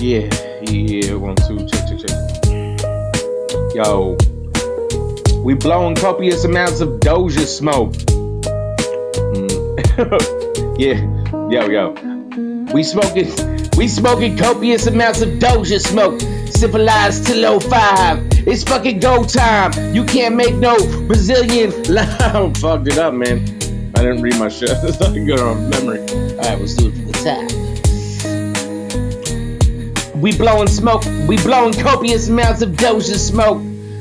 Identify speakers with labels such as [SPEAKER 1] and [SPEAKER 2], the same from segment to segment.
[SPEAKER 1] Yeah, 1, 2, check. Yo, we blowing copious amounts of Doja smoke. Yeah, yo. We smoking copious amounts of Doja smoke. Civilized till 05. It's fucking go time. You can't make no Brazilian. I fucked it up, man. I didn't read my shit. It's not good on memory. Alright, we'll do it for the time. We blowing smoke. We blowing copious amounts of Doja smoke.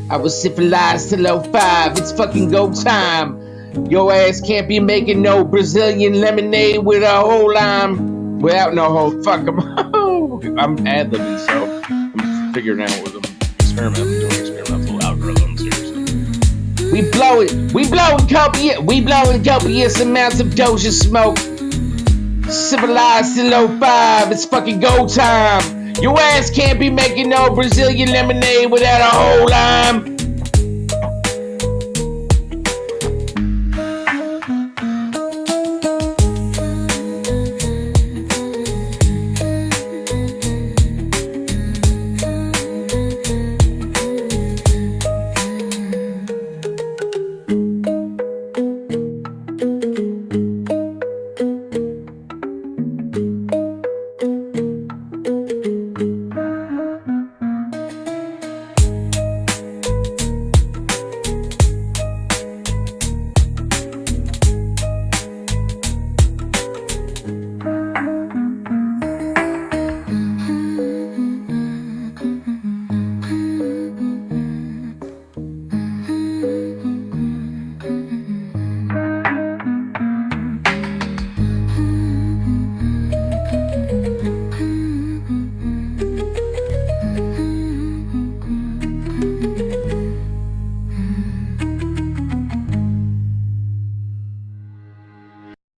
[SPEAKER 1] I was civilized till 05. It's fucking go time. Your ass can't be making no Brazilian lemonade with a whole lime. Without no whole fuck. I'm ad-libbing, so I'm figuring out what I'm doing experimental algorithms here. So. We blowing copious amounts of Doja smoke. Civilized till 05. It's fucking go time. Your ass can't be making no Brazilian lemonade without a whole lime.